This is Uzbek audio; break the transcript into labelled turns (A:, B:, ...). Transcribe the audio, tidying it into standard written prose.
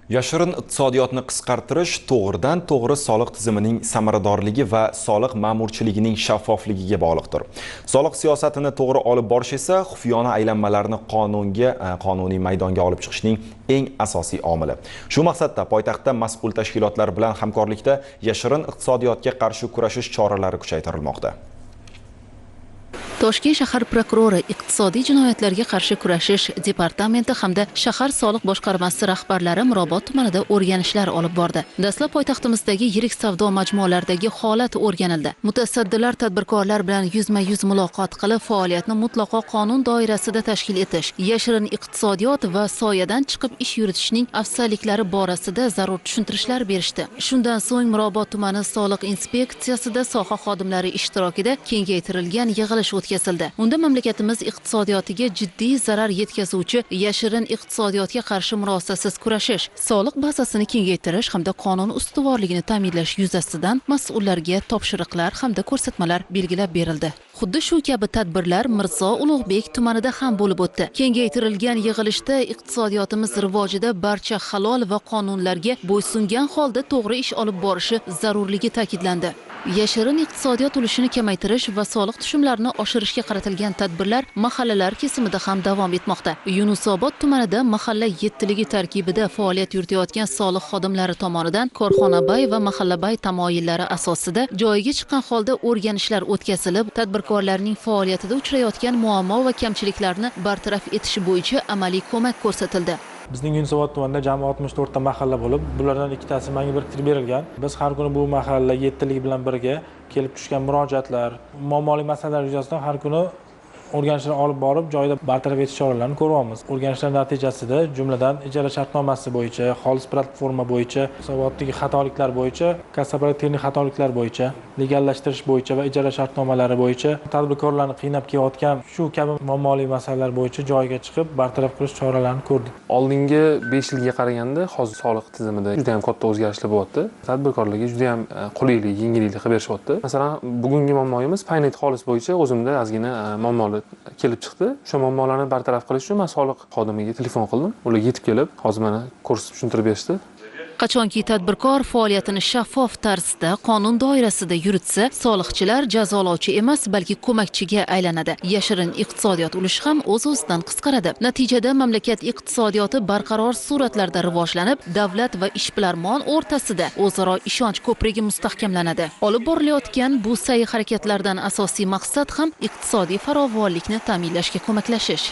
A: Yashirin iqtisodiyotni qisqartirish to'g'ridan-to'g'ri soliq tizimining samaradorligi va soliq ma'murchiligining shaffofligiga bog'liqdir. Soliq siyosatini to'g'ri olib borish esa xufiyona aylanmalarni qonuniy maydonga olib chiqishning eng asosiy omili. Shu maqsadda poytaxtda mas'ul tashkilotlar bilan hamkorlikda yashirin iqtisodiyotga qarshi kurashish choralari kuchaytirilmoqda.
B: Toshkent shahar prokurori iqtisodiy jinoyatlarga qarshi kurashish departamenti hamda shahar soliq boshqarmasi rahbarlari Mirobod tumanida o'rganishlar olib bordi. Dastlab poytaxtimizdagi yirik savdo majmualaridagi holat o'rganildi. Mutasaddilar tadbirkorlar bilan yuzma-yuz muloqot qilib, faoliyatni mutlaqo qonun doirasida tashkil etish, yashirin iqtisodiyot va soyadan chiqib ish yuritishning afzalliklari borasida zarur tushuntirishlar berishdi. Shundan so'ng Mirobod tumani soliq inspeksiyasida soha xodimlari ishtirokida kengaytirilgan yig'ilish o'tkazildi. Unda mamlakatimiz iqtisodiyotiga jiddiy zarar yetkazuvchi yashirin iqtisodiyotga qarshi murosasiz kurashish, soliq bazasini kengaytirish hamda qonun ustuvorligini ta'minlash yuzasidan mas'ullarga topshiriqlar hamda ko'rsatmalar belgilab berildi. Xuddi shu kabi tadbirlar Mirzo Ulug'bek tumanida ham bo'lib o'tdi. Kengaytirilgan yig'ilishda iqtisodiyotimiz rivojida barcha halol va qonunlarga bo'ysungan holda to'g'ri ish olib borishi zarurligi ta'kidlandi. Yashirin iqtisodiyot ulushini kamaytirish va soliq tushumlarini oshirishga qaratilgan tadbirlar mahallalar kesimida ham davom etmoqda. Yunusobod tumanida mahalla yettiligi tarkibida faoliyat yuritayotgan soliq xodimlari tomonidan korxonabay va mahallabay tamoyillari asosida joyiga chiqqan holda o'rganishlar o'tkazilib, tadbirkorlarning faoliyatida uchrayotgan muammo va kamchiliklarni bartaraf etish bo'yicha amaliy ko'mak ko'rsatildi.
C: Bizning Yunusobod tumanida jami 64 ta mahalla bo'lib, bulardan ikkitasi menga biriktirib berilgan. Biz har kuni bu mahalla yettiligi bilan birga kelib tushgan murojaatlar, muammoli masalalar yuzasidan har kuni o'rganishlar olib borib, joyida bartaraf etish choralarini ko'ryapmiz. O'rganishlar natijasida jumladan ijara shartnomasi bo'yicha, xolis platforma bo'yicha, hisoboddagi xatoliklar bo'yicha, kassabolik texnik xatoliklar bo'yicha, legallashtirish bo'yicha va ijara shartnomalari bo'yicha tadbirkorlarni qiynab kelayotgan shu kabi muammoli masalalar bo'yicha joyiga chiqib bartaraf qilish choralarini ko'rdik.
D: Oldingi 5 yilga qaraganda hozir soliq tizimida juda ham katta o'zgarishlar bo'lyapti. Tadbirkorlarga juda ham qulaylik, yengillik qilib berishyapti. Masalan, bugungi muammoyimiz Paynet xolis bo'yicha o'zimda ozgina muammolar kelib chiqdi. Shu muammolarni bartaraf qilish uchun men soliq xodimiga telefon qildim. Ular yetib kelib, hozir mana ko'rsatib tushuntirib berishdi.
B: Qachonki tadbirkor faoliyatini shaffof tarzda qonun doirasida yuritsa, soliqchilar jazolovchi emas, balki ko'makchiga aylanadi. Yashirin iqtisodiyot ulushi ham o'z-o'zidan qisqaradi. Natijada mamlakat iqtisodiyoti barqaror suratlarda rivojlanib, davlat va ishbilarmon o'rtasida o'zaro ishonch ko'prigi mustahkamlanadi. Olib borilayotgan bu sa'y harakatlardan asosiy maqsad ham iqtisodiy farovonlikni ta'minlashga ko'maklashish.